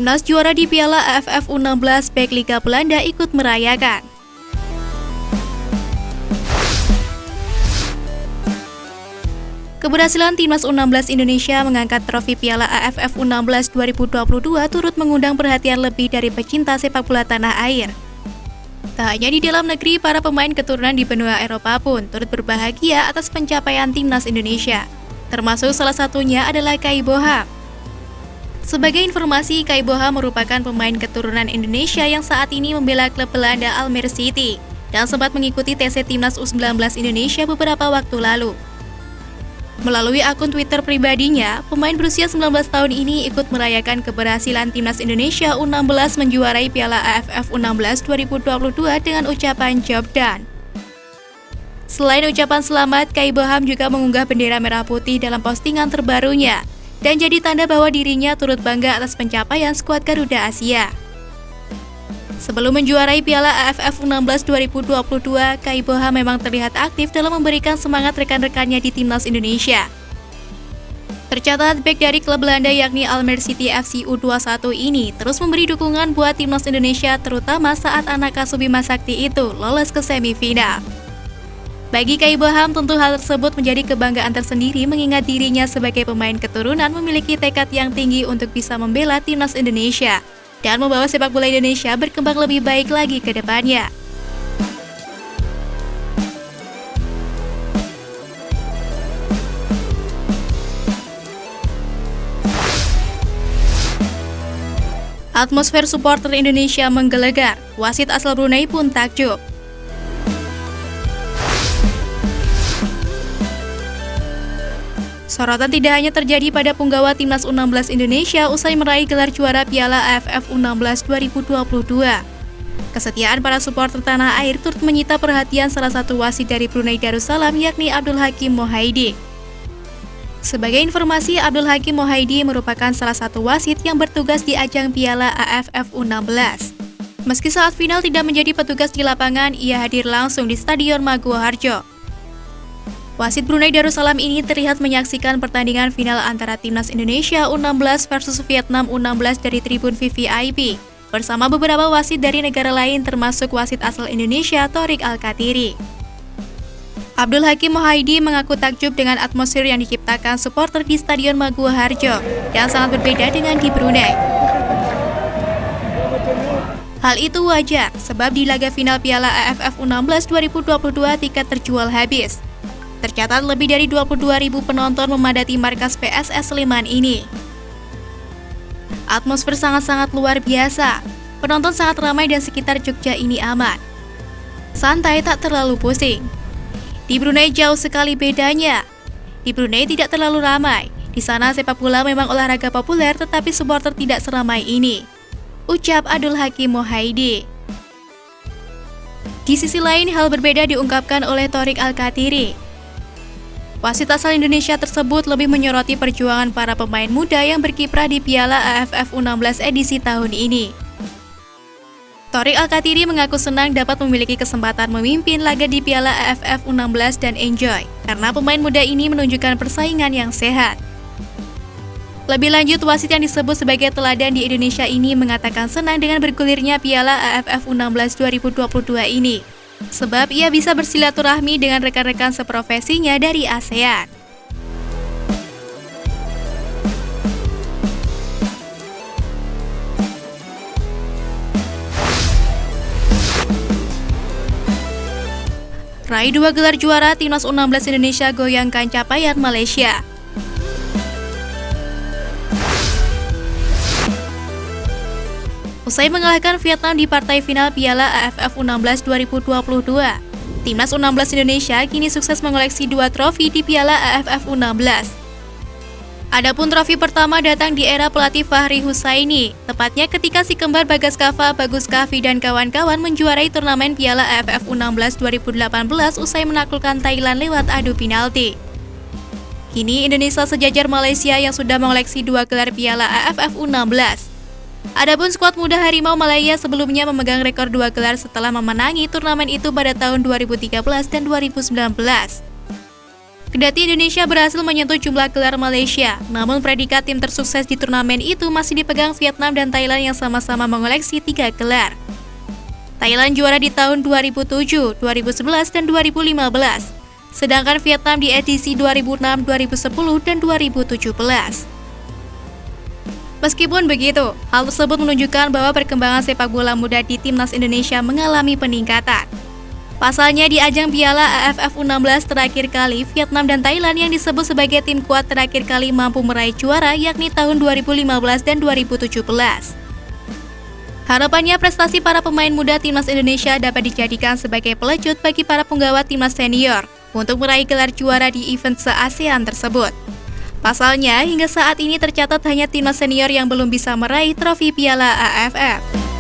Timnas juara di Piala AFF U16 Back Liga Belanda ikut merayakan. Keberhasilan Timnas U16 Indonesia mengangkat trofi Piala AFF U16 2022 turut mengundang perhatian lebih dari pecinta sepak bola tanah air. Tak hanya di dalam negeri, para pemain keturunan di benua Eropa pun turut berbahagia atas pencapaian Timnas Indonesia. Termasuk salah satunya adalah Kai Boham. Sebagai informasi, Kai Boham merupakan pemain keturunan Indonesia yang saat ini membela klub Belanda Almere City dan sempat mengikuti TC Timnas U19 Indonesia beberapa waktu lalu. Melalui akun Twitter pribadinya, pemain berusia 19 tahun ini ikut merayakan keberhasilan Timnas Indonesia U16 menjuarai Piala AFF U16 2022 dengan ucapan job done. Selain ucapan selamat, Kai Boham juga mengunggah bendera merah putih dalam postingan terbarunya dan jadi tanda bahwa dirinya turut bangga atas pencapaian skuad Garuda Asia. Sebelum menjuarai Piala AFF U16 2022, Kai Boham memang terlihat aktif dalam memberikan semangat rekan-rekannya di Timnas Indonesia. Tercatat, bek dari klub Belanda yakni Almere City FC U21 ini terus memberi dukungan buat Timnas Indonesia, terutama saat anak asuh Bima Sakti itu lolos ke semifinal. Bagi Kai Boham, tentu hal tersebut menjadi kebanggaan tersendiri mengingat dirinya sebagai pemain keturunan memiliki tekad yang tinggi untuk bisa membela Timnas Indonesia dan membawa sepak bola Indonesia berkembang lebih baik lagi ke depannya. Atmosfer supporter Indonesia menggelegar, wasit asal Brunei pun takjub. Sorotan tidak hanya terjadi pada punggawa Timnas U16 Indonesia usai meraih gelar juara Piala AFF U16 2022. Kesetiaan para supporter tanah air turut menyita perhatian salah satu wasit dari Brunei Darussalam yakni Abdul Hakim Mohaidi. Sebagai informasi, Abdul Hakim Mohaidi merupakan salah satu wasit yang bertugas di ajang Piala AFF U16. Meski saat final tidak menjadi petugas di lapangan, ia hadir langsung di Stadion Maguwo Harjo. Wasit Brunei Darussalam ini terlihat menyaksikan pertandingan final antara Timnas Indonesia U16 versus Vietnam U16 dari tribun VVIP bersama beberapa wasit dari negara lain termasuk wasit asal Indonesia Thoriq Al-Khathiri. Abdul Hakim Mohaidi mengaku takjub dengan atmosfer yang diciptakan supporter di Stadion Maguwo Harjo yang sangat berbeda dengan di Brunei. Hal itu wajar sebab di laga final Piala AFF U16 2022 tiket terjual habis. Tercatat lebih dari 22.000 penonton memadati markas PSS Sleman ini. Atmosfer sangat-sangat luar biasa. Penonton sangat ramai dan sekitar Jogja ini aman. Santai, tak terlalu pusing. Di Brunei jauh sekali bedanya. Di Brunei tidak terlalu ramai. Di sana sepak bola memang olahraga populer tetapi supporter tidak seramai ini, ucap Abdul Hakim Mohaidi. Di sisi lain, hal berbeda diungkapkan oleh Thoriq Al-Khathiri. Wasit asal Indonesia tersebut lebih menyoroti perjuangan para pemain muda yang berkiprah di Piala AFF U16 edisi tahun ini. Thoriq Al-Khathiri mengaku senang dapat memiliki kesempatan memimpin laga di Piala AFF U16 dan enjoy, karena pemain muda ini menunjukkan persaingan yang sehat. Lebih lanjut, wasit yang disebut sebagai teladan di Indonesia ini mengatakan senang dengan bergulirnya Piala AFF U16 2022 ini, sebab ia bisa bersilaturahmi dengan rekan-rekan seprofesinya dari ASEAN. Raih 2 gelar juara, Timnas U16 Indonesia goyangkan capaian Malaysia. Usai mengalahkan Vietnam di partai final Piala AFF U16 2022, Timnas U16 Indonesia kini sukses mengoleksi 2 trofi di Piala AFF U16. Adapun trofi pertama datang di era pelatih Fahri Husaini, tepatnya ketika si kembar Bagaskava, Bagus Kahvi dan kawan-kawan menjuarai turnamen Piala AFF U16 2018 usai menaklukkan Thailand lewat adu penalti. Kini Indonesia sejajar Malaysia yang sudah mengoleksi 2 gelar Piala AFF U16. Adapun skuad muda Harimau Malaya sebelumnya memegang rekor 2 gelar setelah memenangi turnamen itu pada tahun 2013 dan 2019. Kendati Indonesia berhasil menyentuh jumlah gelar Malaysia, namun predikat tim tersukses di turnamen itu masih dipegang Vietnam dan Thailand yang sama-sama mengoleksi 3 gelar. Thailand juara di tahun 2007, 2011, dan 2015, sedangkan Vietnam di edisi 2006, 2010, dan 2017. Meskipun begitu, hal tersebut menunjukkan bahwa perkembangan sepak bola muda di timnas Indonesia mengalami peningkatan. Pasalnya di ajang Piala AFF U16 terakhir kali, Vietnam dan Thailand yang disebut sebagai tim kuat terakhir kali mampu meraih juara yakni tahun 2015 dan 2017. Harapannya prestasi para pemain muda timnas Indonesia dapat dijadikan sebagai pelecut bagi para penggawa timnas senior untuk meraih gelar juara di event se-ASEAN tersebut. Pasalnya, hingga saat ini tercatat hanya timnas senior yang belum bisa meraih trofi Piala AFF.